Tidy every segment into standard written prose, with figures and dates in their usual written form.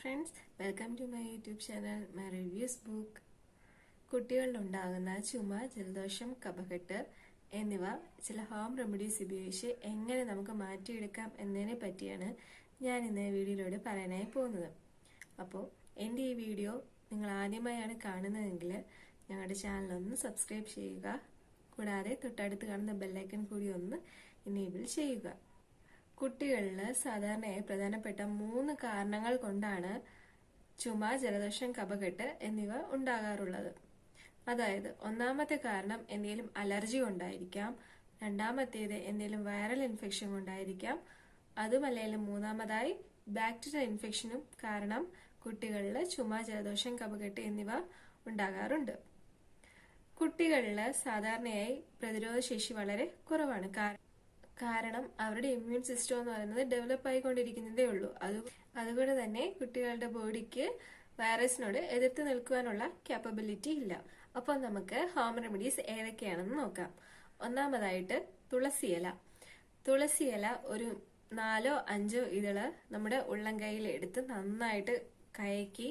friends, welcome to my YouTube channel, my reviews book. കുട്ടികളിലുണ്ടാകുന്ന ചുമ, ജലദോഷം, കഫക്കെട്ട് എന്നിവ ചില ഹോം റെമഡീസ് ഉപയോഗിച്ച് എങ്ങനെ നമുക്ക് മാറ്റിയെടുക്കാം എന്നതിനെ പറ്റിയാണ് ഞാൻ ഇന്ന് വീഡിയോയിലൂടെ പറയാനായി പോകുന്നത്. അപ്പോൾ എൻ്റെ ഈ വീഡിയോ നിങ്ങൾ ആദ്യമായാണ് കാണുന്നതെങ്കിൽ ഞങ്ങളുടെ ചാനലൊന്ന് സബ്സ്ക്രൈബ് ചെയ്യുക. കൂടാതെ തൊട്ടടുത്ത് കാണുന്ന ബെല്ലൈക്കൺ കൂടി ഒന്ന് എനേബിൾ ചെയ്യുക. കുട്ടികളിൽ സാധാരണയായി പ്രധാനപ്പെട്ട 3 കാരണങ്ങൾ കൊണ്ടാണ് ചുമ, ജലദോഷം, കഫക്കെട്ട് എന്നിവ ഉണ്ടാകാറുള്ളത്. അതായത് ഒന്നാമത്തെ കാരണം എന്തെങ്കിലും അലർജി കൊണ്ടായിരിക്കാം, രണ്ടാമത്തേത് എന്തെങ്കിലും വൈറൽ ഇൻഫെക്ഷൻ കൊണ്ടായിരിക്കാം, അതുമല്ലെങ്കിൽ മൂന്നാമതായി ബാക്ടീരിയൽ ഇൻഫെക്ഷനും കാരണം കുട്ടികളിൽ ചുമ, ജലദോഷം, കഫക്കെട്ട് എന്നിവ ഉണ്ടാകാറുണ്ട്. കുട്ടികളിൽ സാധാരണയായി പ്രതിരോധ ശേഷി വളരെ കുറവാണ്. കാരണം അവരുടെ ഇമ്മ്യൂൺ സിസ്റ്റം എന്ന് പറയുന്നത് ഡെവലപ്പ് ആയിക്കൊണ്ടിരിക്കുന്നതേ ഉള്ളൂ. അതുകൊണ്ട് തന്നെ കുട്ടികളുടെ ബോഡിക്ക് വൈറസിനോട് എതിർത്ത് നിൽക്കുവാനുള്ള ക്യാപ്പബിലിറ്റി ഇല്ല. അപ്പോൾ നമുക്ക് ഹോം റെമഡീസ് ഏതൊക്കെയാണെന്ന് നോക്കാം. ഒന്നാമതായിട്ട് തുളസിയില. തുളസിയില ഒരു 4-5 ഇതള് നമ്മുടെ ഉള്ളംകൈയിൽ എടുത്ത് നന്നായിട്ട് കയക്കി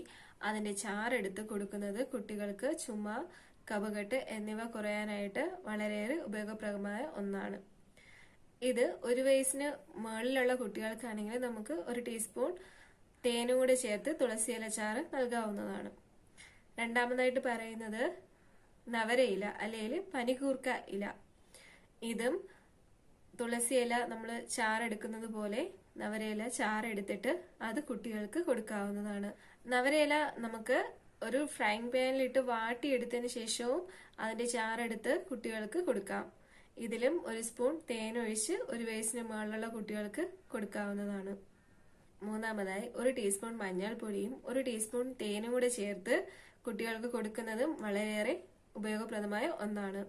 അതിന്റെ ചാറെടുത്ത് കൊടുക്കുന്നത് കുട്ടികൾക്ക് ചുമ, കഫക്കെട്ട് എന്നിവ കുറയാനായിട്ട് വളരെയേറെ ഉപയോഗപ്രദമായ ഒന്നാണ്. ഇത് 1 വയസ്സിന് മുകളിലുള്ള കുട്ടികൾക്കാണെങ്കിൽ നമുക്ക് 1 ടീസ്പൂൺ തേനും കൂടെ ചേർത്ത് തുളസിയില ചാറ് നൽകാവുന്നതാണ്. രണ്ടാമതായിട്ട് പറയുന്നത് നവരയില അല്ലെങ്കിൽ പനികൂർക്ക ഇല. ഇതും തുളസിയില നമ്മൾ ചാറെടുക്കുന്നത് പോലെ നവരയില ചാറെടുത്തിട്ട് അത് കുട്ടികൾക്ക് കൊടുക്കാവുന്നതാണ്. നവരയില നമുക്ക് ഒരു ഫ്രൈങ് പാനിലിട്ട് വാട്ടിയെടുത്തതിന് ശേഷവും അതിന്റെ ചാറെടുത്ത് കുട്ടികൾക്ക് കൊടുക്കാം. ഇതിലും 1 സ്പൂൺ തേനൊഴിച്ച് 1 വയസ്സിന് മുകളിലുള്ള കുട്ടികൾക്ക് കൊടുക്കാവുന്നതാണ്. മൂന്നാമതായി 1 ടീസ്പൂൺ മഞ്ഞൾപ്പൊടിയും 1 ടീസ്പൂൺ തേനും കൂടെ ചേർത്ത് കുട്ടികൾക്ക് കൊടുക്കുന്നതും വളരെയേറെ ഉപയോഗപ്രദമായ ഒന്നാണ്.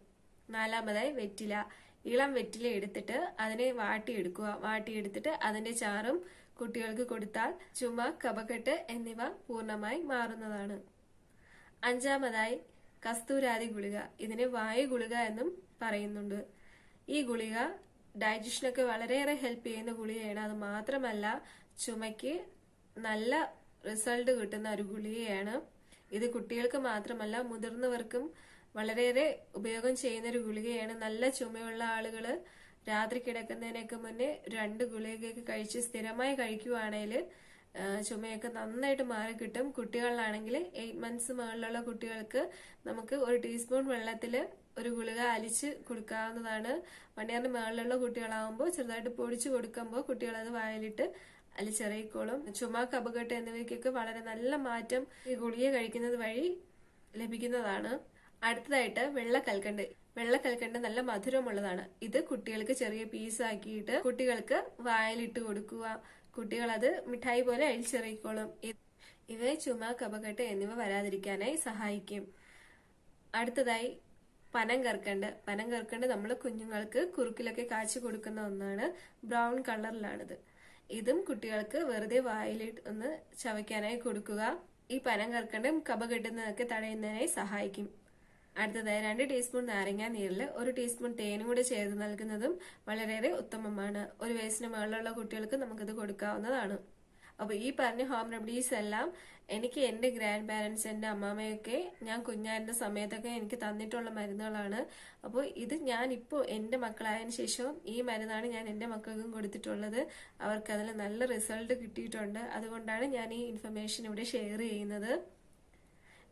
നാലാമതായി വെറ്റില. ഇളം വെറ്റില എടുത്തിട്ട് അതിനെ വാട്ടിയെടുത്തിട്ട് അതിന്റെ ചാറും കുട്ടികൾക്ക് കൊടുത്താൽ ചുമ, കഫക്കെട്ട് എന്നിവ പൂർണ്ണമായി മാറുന്നതാണ്. അഞ്ചാമതായി കസ്തൂരാതി ഗുളിക. ഇതിനെ വായു ഗുളിക എന്നും പറയുന്നുണ്ട്. ഈ ഗുളിക ഡൈജഷനൊക്കെ വളരെയേറെ ഹെൽപ്പ് ചെയ്യുന്ന ഗുളികയാണ്. അത് മാത്രമല്ല ചുമയ്ക്ക് നല്ല റിസൾട്ട് കിട്ടുന്ന ഒരു ഗുളികയാണ്. ഇത് കുട്ടികൾക്ക് മാത്രമല്ല മുതിർന്നവർക്കും വളരെയേറെ ഉപയോഗം ചെയ്യുന്ന ഒരു ഗുളികയാണ്. നല്ല ചുമയുള്ള ആളുകള് രാത്രി കിടക്കുന്നതിനൊക്കെ മുന്നേ 2 ഗുളികയൊക്കെ കഴിച്ച് സ്ഥിരമായി കഴിക്കുവാണെങ്കിൽ ചുമയൊക്കെ നന്നായിട്ട് മാറി കിട്ടും. കുട്ടികളിലാണെങ്കിൽ 8 മന്ത്സ് മുകളിലുള്ള കുട്ടികൾക്ക് നമുക്ക് 1 ടീസ്പൂൺ വെള്ളത്തിൽ 1 ഗുളിക അലിച്ച് കൊടുക്കാവുന്നതാണ്. 1 ഇയറിന് മുകളിലുള്ള കുട്ടികളാവുമ്പോൾ ചെറുതായിട്ട് പൊടിച്ചു കൊടുക്കുമ്പോൾ കുട്ടികൾ അത് വായിലിട്ട് അലിച്ചിറയിക്കോളും. ചുമ, കഫക്കെട്ട് എന്നിവയ്ക്കൊക്കെ വളരെ നല്ല മാറ്റം ഈ ഗുളിക കഴിക്കുന്നത് വഴി ലഭിക്കുന്നതാണ്. അടുത്തതായിട്ട് വെള്ളക്കൽക്കണ്ട്. വെള്ളക്കൽക്കണ്ട് നല്ല മധുരമുള്ളതാണ്. ഇത് കുട്ടികൾക്ക് ചെറിയ പീസാക്കിയിട്ട് കുട്ടികൾക്ക് വായിലിട്ട് കൊടുക്കുക. കുട്ടികൾ അത് മിഠായി പോലെ അഴിച്ചിറയിക്കോളും. ഇവ ചുമ, കഫക്കെട്ട് എന്നിവ വരാതിരിക്കാനായി സഹായിക്കും. അടുത്തതായി പനങ്കർക്കണ്ട് നമ്മൾ കുഞ്ഞുങ്ങൾക്ക് കുറുക്കിലൊക്കെ കാച്ചി കൊടുക്കുന്ന ഒന്നാണ്. ബ്രൗൺ കളറിലാണിത്. ഇതും കുട്ടികൾക്ക് വെറുതെ വായിലിട്ട് ഒന്ന് ചവയ്ക്കാനായി കൊടുക്കുക. ഈ പനങ്കർക്കണ്ട് കഫക്കെട്ടുന്നതൊക്കെ തടയുന്നതിനായി സഹായിക്കും. അടുത്തതായി 2 ടീസ്പൂൺ നാരങ്ങ നീരിൽ 1 ടീസ്പൂൺ തേനും കൂടെ ചേർത്ത് നൽകുന്നതും വളരെയേറെ ഉത്തമമാണ്. 1 വയസ്സിന് മുകളിലുള്ള കുട്ടികൾക്ക് നമുക്കിത് കൊടുക്കാവുന്നതാണ്. അപ്പൊ ഈ പറഞ്ഞ ഹോം റെമഡീസ് എല്ലാം എനിക്ക് എന്റെ ഗ്രാൻഡ് പാരന്റ്സ്, എന്റെ അമ്മാമ്മയൊക്കെ ഞാൻ കുഞ്ഞായിരുന്ന സമയത്തൊക്കെ എനിക്ക് തന്നിട്ടുള്ള മരുന്നുകളാണ്. അപ്പോൾ ഇത് ഞാൻ ഇപ്പോൾ എന്റെ മക്കളായതിനു ശേഷവും ഈ മരുന്നാണ് ഞാൻ എന്റെ മക്കൾക്കും കൊടുത്തിട്ടുള്ളത്. അവർക്ക് അതിൽ നല്ല റിസൾട്ട് കിട്ടിയിട്ടുണ്ട്. അതുകൊണ്ടാണ് ഞാൻ ഈ ഇൻഫർമേഷൻ ഇവിടെ ഷെയർ ചെയ്യുന്നത്.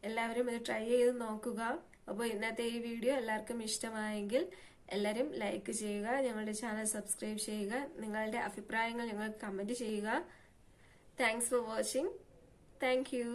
എല്ലാവരും ഇത് ട്രൈ ചെയ്ത് നോക്കുക. അപ്പോൾ ഇന്നത്തെ ഈ വീഡിയോ എല്ലാവർക്കും ഇഷ്ടമായെങ്കിൽ എല്ലാവരും ലൈക്ക് ചെയ്യുക, ഞങ്ങളുടെ ചാനൽ സബ്സ്ക്രൈബ് ചെയ്യുക, നിങ്ങളുടെ അഭിപ്രായങ്ങൾ ഞങ്ങൾക്ക് കമന്റ് ചെയ്യുക. Thanks for watching. Thank you.